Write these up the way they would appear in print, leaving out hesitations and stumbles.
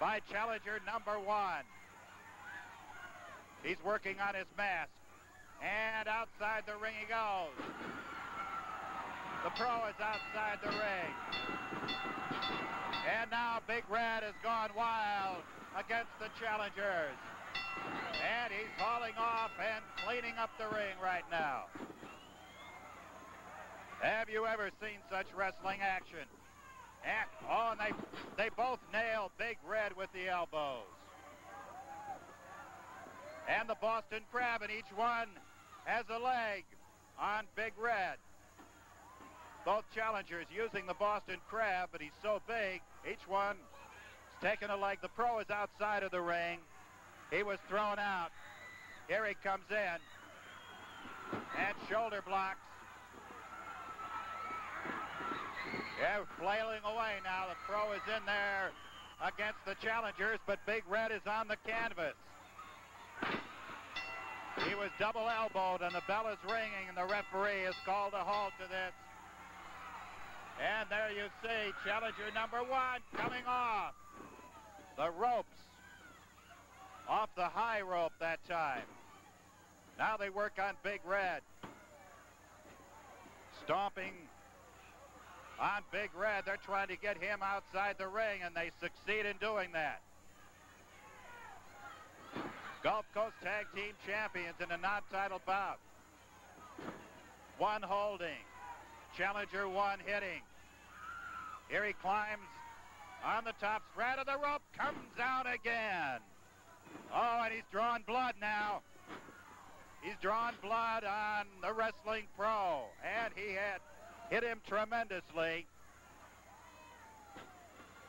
by challenger number 1. He's working on his mask. And outside the ring he goes. The pro is outside the ring. And now Big Red has gone wild against the challengers. And he's hauling off and cleaning up the ring right now. Have you ever seen such wrestling action? And, oh, and they both nail Big Red with the elbows. And the Boston Crab, and each one has a leg on Big Red. Both challengers using the Boston Crab, but he's so big, each one is taking a leg. The pro is outside of the ring. He was thrown out. Here he comes in. And shoulder blocks. Yeah, flailing away now. The pro is in there against the challengers, but Big Red is on the canvas. He was double elbowed, and the bell is ringing, and the referee has called a halt to this. And there you see challenger number 1 coming off the ropes, off the high rope that time. Now they work on Big Red. Stomping on Big Red. They're trying to get him outside the ring, and they succeed in doing that. Gulf Coast Tag Team Champions in a non-title bout. 1 holding. Challenger 1 hitting. Here he climbs on the top strand of the rope. Comes out again. Oh, and he's drawing blood now. He's drawn blood on the wrestling pro. And he had hit him tremendously.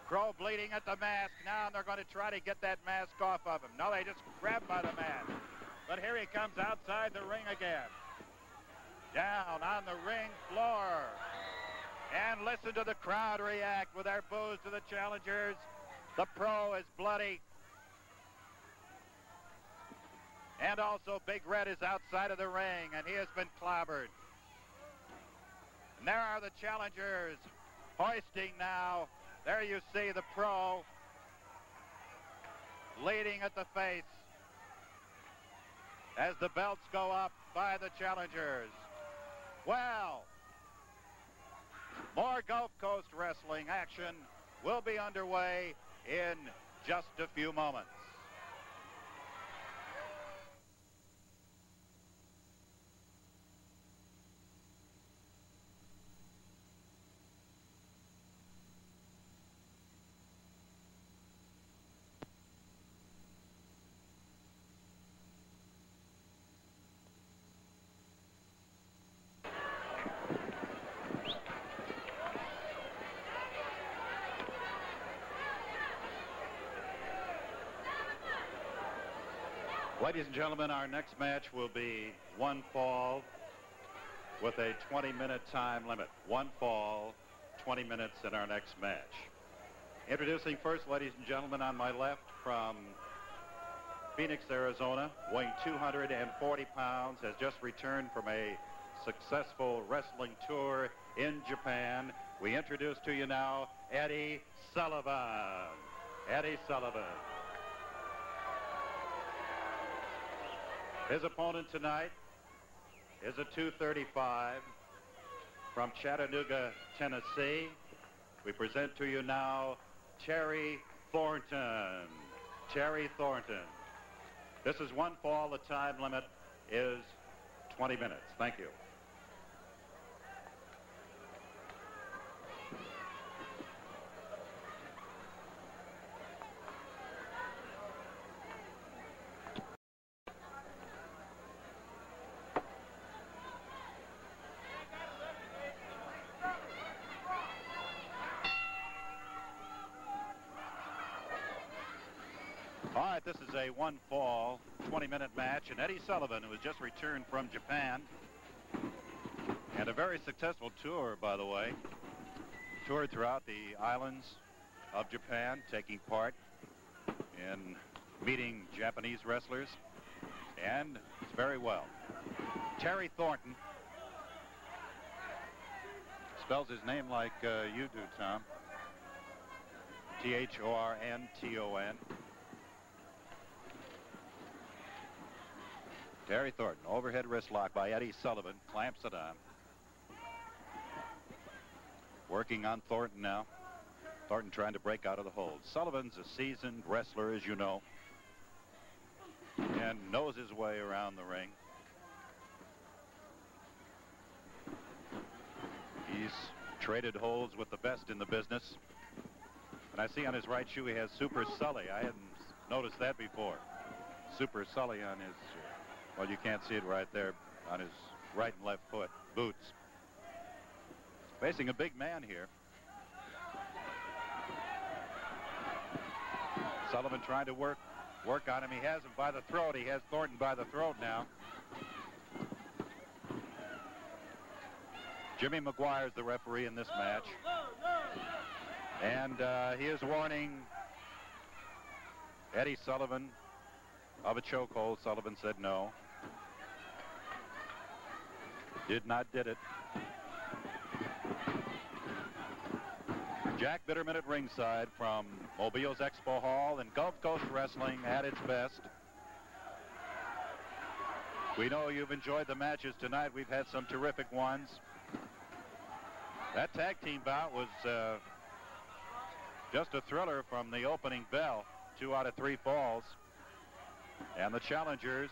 Crow bleeding at the mask now, and they're going to try to get that mask off of him. No, they just grab him by the mask. But here he comes outside the ring again. Down on the ring floor. And listen to the crowd react with their boos to the challengers. The pro is bloody. And also Big Red is outside of the ring, and he has been clobbered. And there are the challengers hoisting now. There you see the pro leading at the face as the belts go up by the challengers. Well, more Gulf Coast wrestling action will be underway in just a few moments. Ladies and gentlemen, our next match will be 1 fall with a 20-minute time limit. 1 fall, 20 minutes in our next match. Introducing first, ladies and gentlemen, on my left from Phoenix, Arizona, weighing 240 pounds, has just returned from a successful wrestling tour in Japan. We introduce to you now Eddie Sullivan. Eddie Sullivan. His opponent tonight is a 235 from Chattanooga, Tennessee. We present to you now Terry Thornton. Terry Thornton. This is 1 fall. The time limit is 20 minutes. Thank you. All right, this is a 1 fall, 20-minute match, and Eddie Sullivan, who has just returned from Japan, and a very successful tour, by the way, toured throughout the islands of Japan, taking part in meeting Japanese wrestlers, and it's very well. Terry Thornton spells his name like you do, Tom. Thornton. Terry Thornton, overhead wrist lock by Eddie Sullivan, clamps it on. Working on Thornton now. Thornton trying to break out of the hold. Sullivan's a seasoned wrestler, as you know, and knows his way around the ring. He's traded holds with the best in the business. And I see on his right shoe he has Super Sully. I hadn't noticed that before. Super Sully on his, well, you can't see it right there, on his right and left foot, boots. Facing a big man here. Sullivan trying to work on him. He has him by the throat. He has Thornton by the throat now. Jimmy McGuire is the referee in this match. And he is warning Eddie Sullivan of a chokehold. Sullivan said no. Did it. Jack Bitterman at ringside from Mobile's Expo Hall, and Gulf Coast Wrestling at its best. We know you've enjoyed the matches tonight. We've had some terrific ones. That tag team bout was just a thriller from the opening bell. 2 out of 3 falls. And the challengers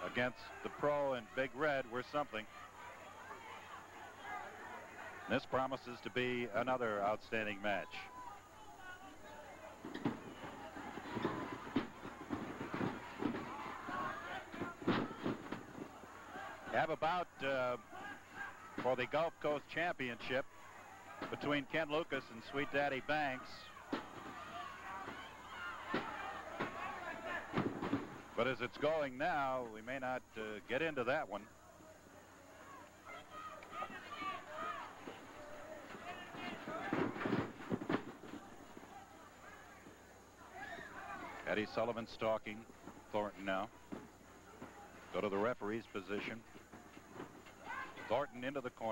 against the Pro and Big Red were something. This promises to be another outstanding match. Have a bout for the Gulf Coast Championship between Ken Lucas and Sweet Daddy Banks. But as it's going now, we may not get into that one. Eddie Sullivan stalking Thornton now. Go to the referee's position. Thornton into the corner.